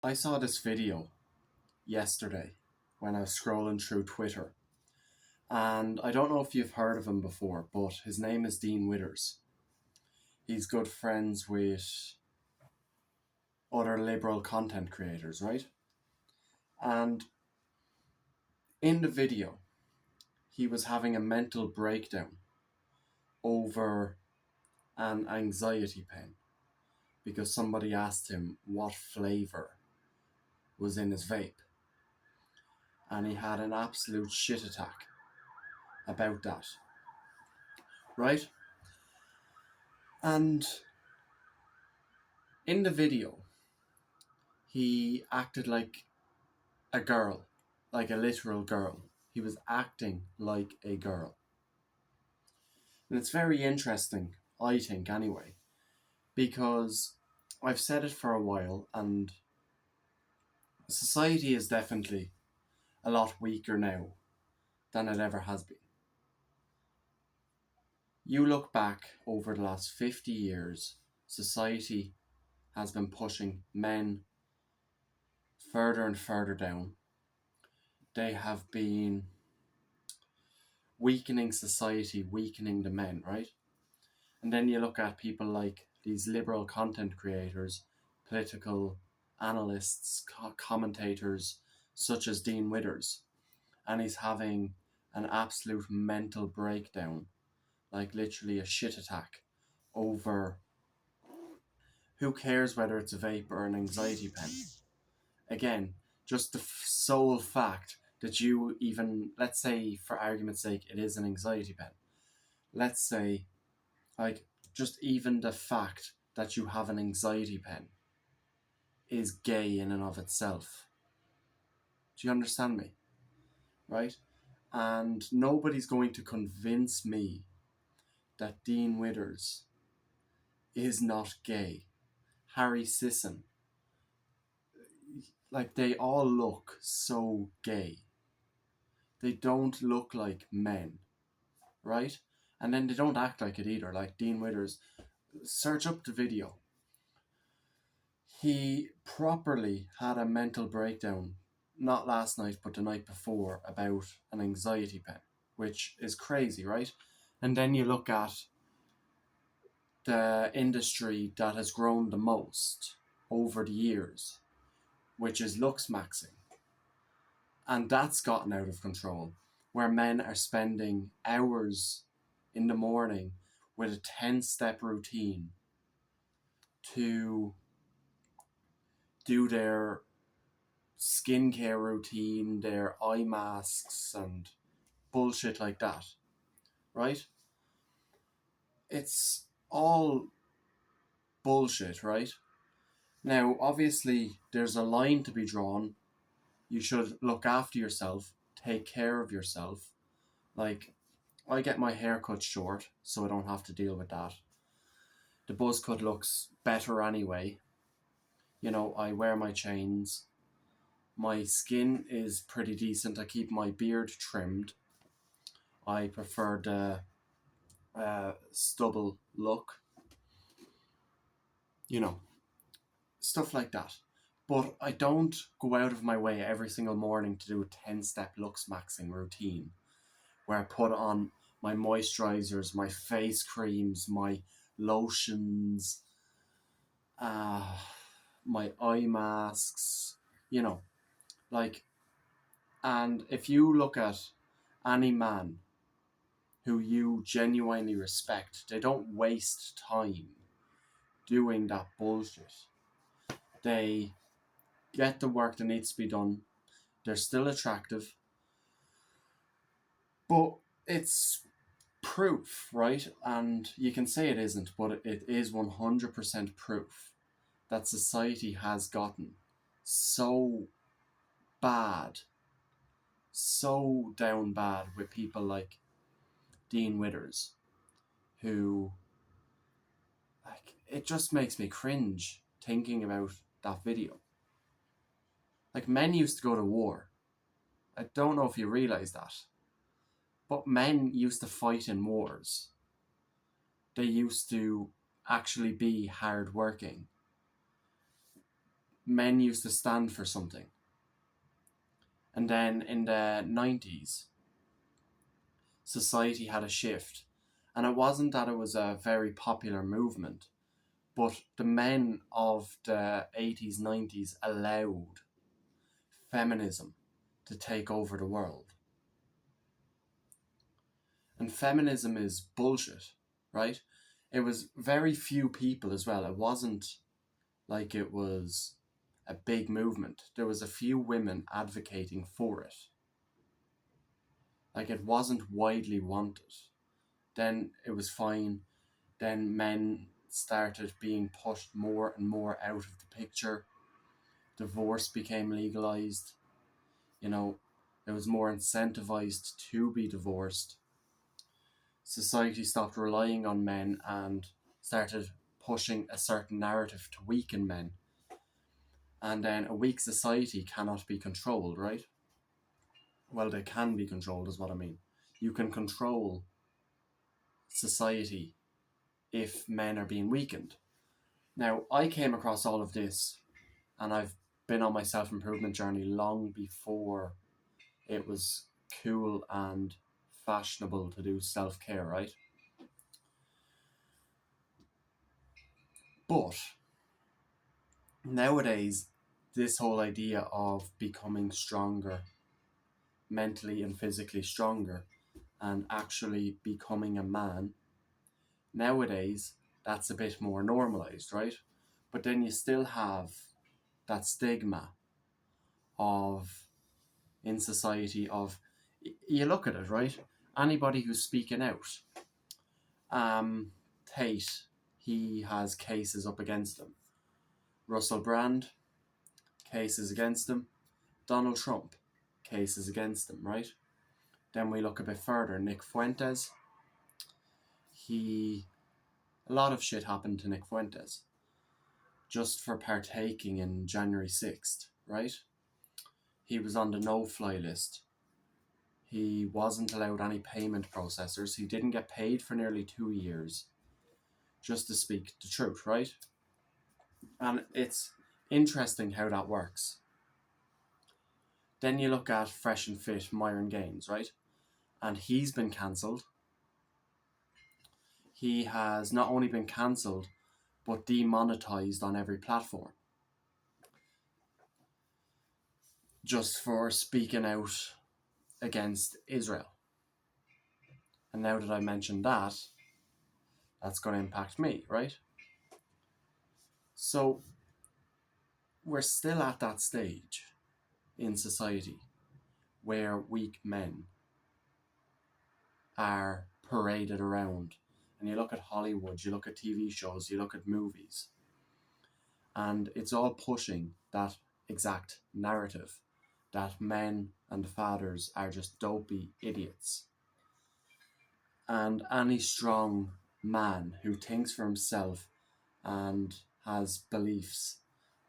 I saw this video yesterday when I was scrolling through Twitter, and I don't know if you've heard of him before, but his name is Dean Withers. He's good friends with other liberal content creators, right? And in the video, he was having a mental breakdown over an anxiety pen because somebody asked him what flavour was in his vape. And he had an absolute shit attack about that, right? And in the video, he acted like a girl, like a literal girl. He was acting like a girl. And it's very interesting, I think, anyway, because I've said it for a while, and society is definitely a lot weaker now than it ever has been. You look back over the last 50 years, society has been pushing men further and further down. They have been weakening society, weakening the men, right? And then you look at people like these liberal content creators, political analysts, commentators, such as Dean Withers, and he's having an absolute mental breakdown, like literally a shit attack, over who cares whether it's a vape or an anxiety pen. Again, just the sole fact that you even, let's say for argument's sake, it is an anxiety pen. Let's say, like, just even the fact that you have an anxiety pen is gay in and of itself. Do you understand me? Right? And nobody's going to convince me that Dean Withers is not gay. Harry Sisson. Like, they all look so gay. They don't look like men, right? And then they don't act like it either. Like Dean Withers, search up the video. He properly had a mental breakdown, not last night, but the night before, about an anxiety pen, which is crazy, right? And then you look at the industry that has grown the most over the years, which is lux maxing. And that's gotten out of control, where men are spending hours in the morning with a 10-step routine to do their skincare routine, their eye masks, and bullshit like that, right? It's all bullshit, right? Now, obviously, there's a line to be drawn. You should look after yourself, take care of yourself. Like, I get my hair cut short, so I don't have to deal with that. The buzz cut looks better anyway. You know, I wear my chains. My skin is pretty decent. I keep my beard trimmed. I prefer the stubble look. You know, stuff like that. But I don't go out of my way every single morning to do a 10-step lux maxing routine where I put on my moisturizers, my face creams, my lotions, my eye masks, you know, like, and if you look at any man who you genuinely respect, they don't waste time doing that bullshit. They get the work that needs to be done. They're still attractive, but it's proof, right? And you can say it isn't, but it is 100% proof that society has gotten so bad, so down bad with people like Dean Withers, who, like, it just makes me cringe thinking about that video. Like, men used to go to war. I don't know if you realise that, but men used to fight in wars. They used to actually be hard working. men used to stand for something. And then in the 90s, society had a shift. And it wasn't that it was a very popular movement, but the men of the 80s, 90s allowed feminism to take over the world. And feminism is bullshit, right? It was very few people as well. It wasn't like it was a big movement. There was a few women advocating for it. Like, it wasn't widely wanted. Then it was fine. Then men started being pushed more and more out of the picture. Divorce became legalized. You know, it was more incentivized to be divorced. Society stopped relying on men and started pushing a certain narrative to weaken men. And then a weak society cannot be controlled, right? Well, they can be controlled, is what I mean. You can control society if men are being weakened. Now, I came across all of this, and I've been on my self-improvement journey long before it was cool and fashionable to do self-care, right? But nowadays, this whole idea of becoming stronger, mentally and physically stronger, and actually becoming a man, nowadays, that's a bit more normalized, right? But then you still have that stigma of, in society, of, you look at it, right? Anybody who's speaking out, Tate, he has cases up against him. Russell Brand, cases against him. Donald Trump, cases against him, right? Then we look a bit further. Nick Fuentes, a lot of shit happened to Nick Fuentes just for partaking in January 6th, right? He was on the no-fly list. He wasn't allowed any payment processors. He didn't get paid for nearly 2 years just to speak the truth, right? And it's interesting how that works. Then you look at Fresh and Fit, Myron Gaines, right? And he's been cancelled. He has not only been cancelled, but demonetized on every platform. Just for speaking out against Israel. And now that I mentioned that, that's going to impact me, right? So, we're still at that stage in society where weak men are paraded around. And you look at Hollywood, you look at TV shows, you look at movies, and it's all pushing that exact narrative that men and fathers are just dopey idiots. And any strong man who thinks for himself and has beliefs,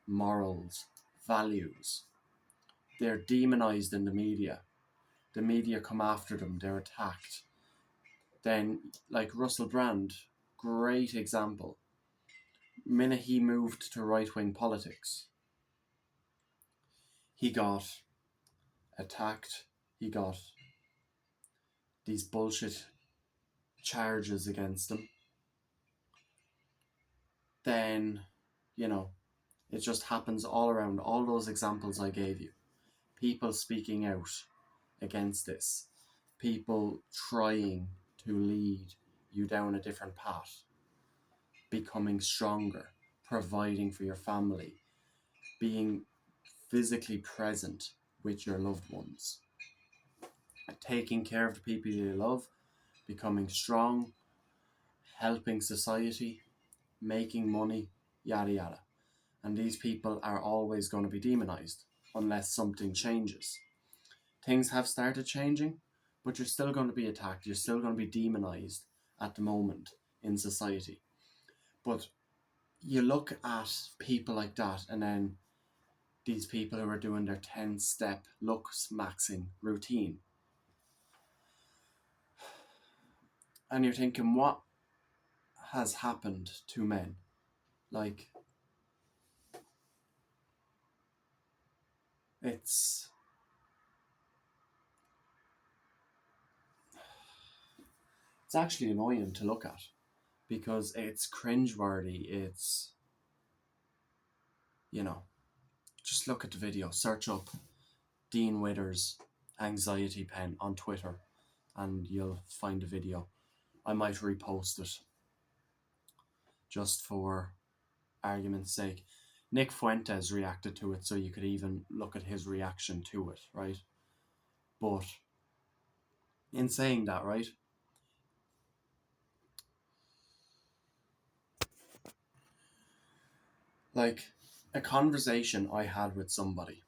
morals, values, they're demonized in the media. The media come after them, they're attacked. Then, like Russell Brand, great example. Minute he moved to right-wing politics, he got attacked, he got these bullshit charges against him. Then, it just happens all around. All those examples I gave you. People speaking out against this. People trying to lead you down a different path. Becoming stronger. Providing for your family. Being physically present with your loved ones. Taking care of the people you love. Becoming strong. Helping society. Making money. Yada yada. And these people are always going to be demonized unless something changes. Things have started changing, but you're still going to be attacked. You're still going to be demonized at the moment in society. But you look at people like that, and then these people who are doing their 10-step looks maxing routine. And you're thinking, what has happened to men? Like, it's actually annoying to look at because it's cringeworthy. It's, you know, just look at the video, search up Dean Withers anxiety pen on Twitter and you'll find a video. I might repost it just for argument's sake. Nick Fuentes reacted to it, so you could even look at his reaction to it, right? But in saying that, right, like a conversation I had with somebody,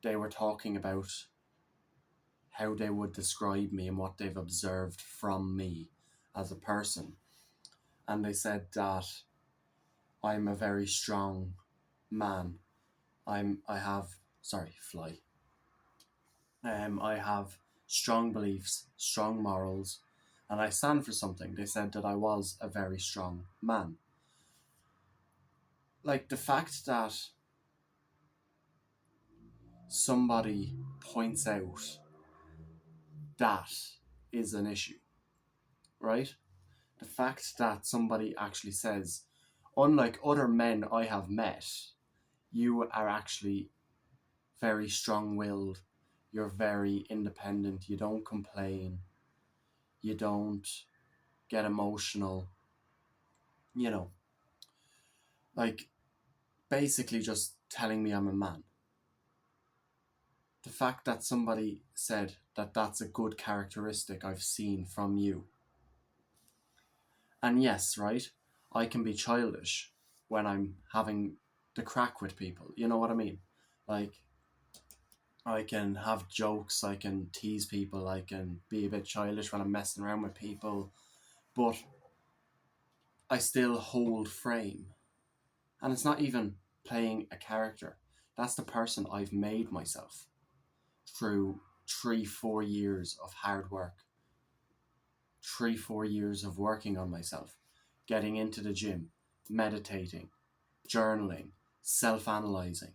they were talking about how they would describe me and what they've observed from me as a person. And they said that I'm a very strong man. I have strong beliefs, strong morals, and I stand for something. They said that I was a very strong man. Like the fact that somebody points out that is an issue, right? The fact that somebody actually says, unlike other men I have met, you are actually very strong-willed, you're very independent, you don't complain, you don't get emotional, you know, like basically just telling me I'm a man. The fact that somebody said that that's a good characteristic I've seen from you. And yes, right, I can be childish when I'm having the crack with people, you know what I mean? Like, I can have jokes, I can tease people, I can be a bit childish when I'm messing around with people, but I still hold frame. And it's not even playing a character. That's the person I've made myself through 3-4 years of hard work. 3-4 years of working on myself. Getting into the gym, meditating, journaling, self-analyzing.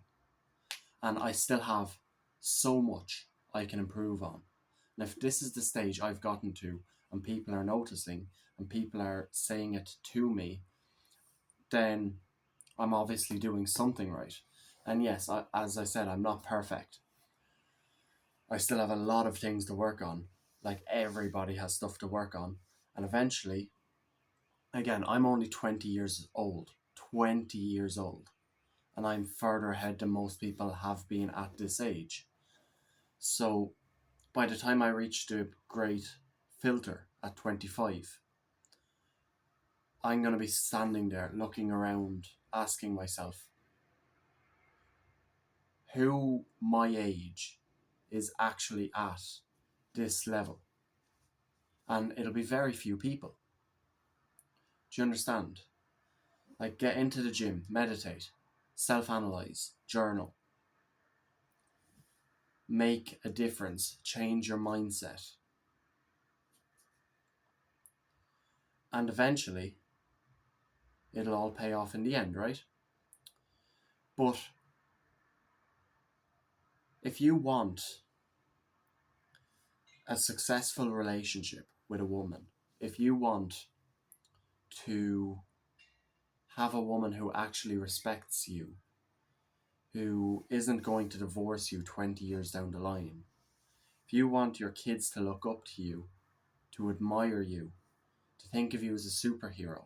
And I still have so much I can improve on. And if this is the stage I've gotten to and people are noticing and people are saying it to me, then I'm obviously doing something right. And yes, as I said, I'm not perfect. I still have a lot of things to work on. Like everybody has stuff to work on. And eventually, again, I'm only 20 years old. 20 years old. And I'm further ahead than most people have been at this age. So by the time I reach the great filter at 25, I'm going to be standing there looking around, asking myself, who my age is actually at this level? And it'll be very few people. Do you understand? Like, get into the gym, meditate, self-analyze, journal. Make a difference, change your mindset. And eventually, it'll all pay off in the end, right? But if you want a successful relationship with a woman, if you want to have a woman who actually respects you, who isn't going to divorce you 20 years down the line, if you want your kids to look up to you, to admire you, to think of you as a superhero,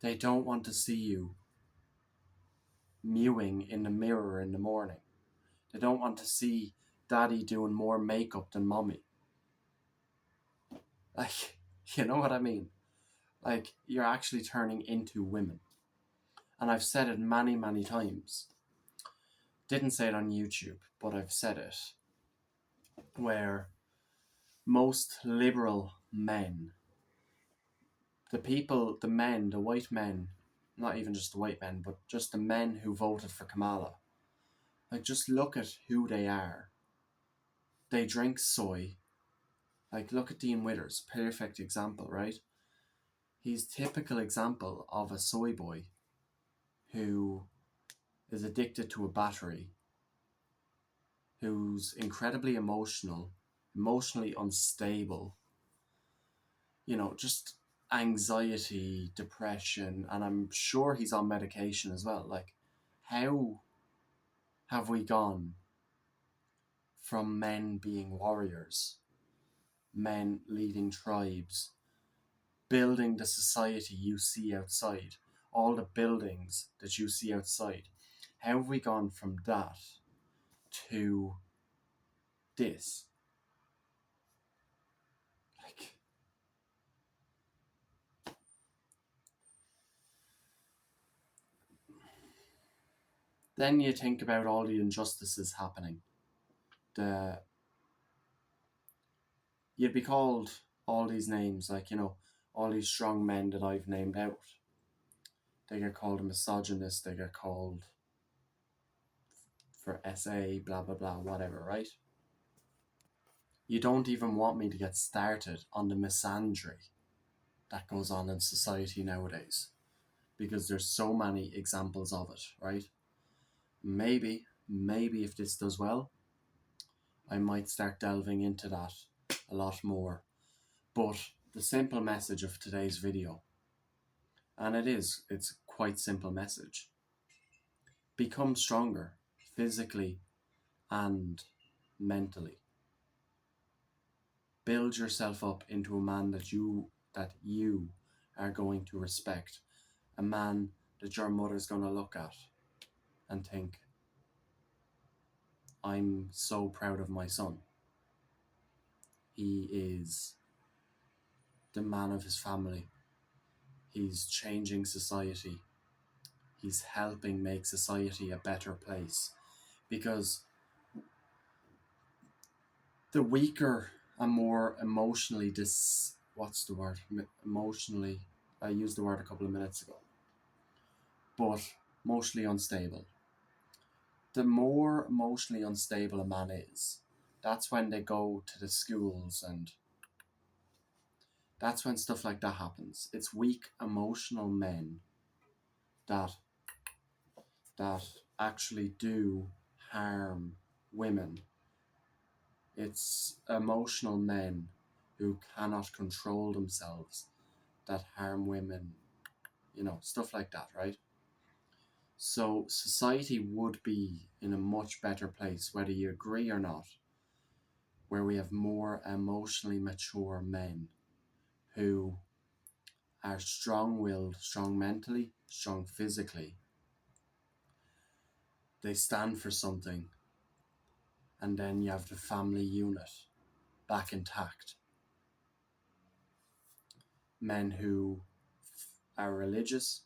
they don't want to see you mewing in the mirror in the morning. They don't want to see daddy doing more makeup than mommy. Like, you know what I mean? Like, you're actually turning into women. And I've said it many, many times. Didn't say it on YouTube, but I've said it. Where most liberal men, the white men, not even just the white men, but just the men who voted for Kamala, like, just look at who they are. They drink soy. Like, look at Dean Withers, perfect example, right? He's typical example of a soy boy who is addicted to a battery, who's incredibly emotionally unstable, just anxiety, depression, and I'm sure he's on medication as well. Like, how have we gone from men being warriors, men leading tribes, building the society you see outside, all the buildings that you see outside? How have we gone from that to this? Like, then you think about all the injustices happening. You'd be called all these names, like, all these strong men that I've named out. They get called a misogynist, they get called for SA, blah, blah, blah, whatever, right? You don't even want me to get started on the misandry that goes on in society nowadays, because there's so many examples of it, right? Maybe if this does well, I might start delving into that a lot more. But the simple message of today's video, and it's quite simple message: become stronger physically and mentally. Build yourself up into a man that you are going to respect, a man that your mother's going to look at and think, I'm so proud of my son. He is the man of his family. He's changing society. He's helping make society a better place. Because the weaker and more emotionally emotionally, I used the word a couple of minutes ago, but emotionally unstable. The more emotionally unstable a man is, that's when they go to the schools, and that's when stuff like that happens. It's weak emotional men that actually do harm women. It's emotional men who cannot control themselves that harm women, stuff like that, right? So society would be in a much better place, whether you agree or not, where we have more emotionally mature men who are strong-willed, strong mentally, strong physically. They stand for something, and then you have the family unit back intact. Men who are religious,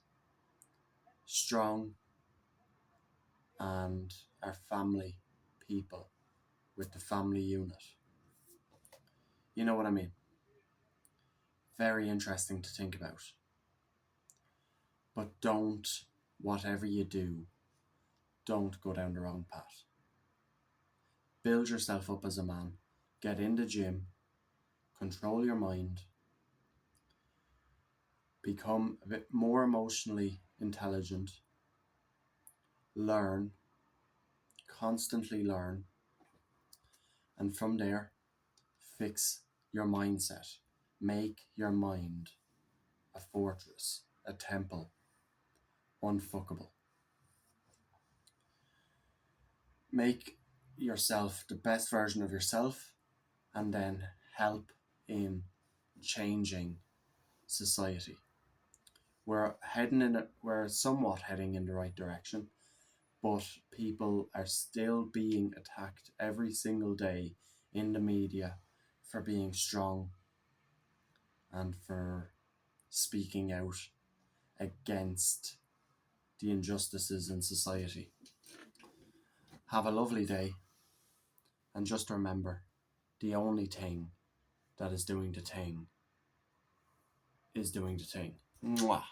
strong, and are family people with the family unit. You know what I mean? Very interesting to think about. But whatever you do, don't go down the wrong path. Build yourself up as a man. Get in the gym. Control your mind. Become a bit more emotionally intelligent. Learn. Constantly learn. And from there, fix your mindset. Make your mind a fortress, a temple, unfuckable. Make yourself the best version of yourself, and then help in changing society. We're somewhat heading in the right direction, but people are still being attacked every single day in the media for being strong and for speaking out against the injustices in society. Have a lovely day, and just remember, the only thing that is doing the thing is doing the thing. Mwah.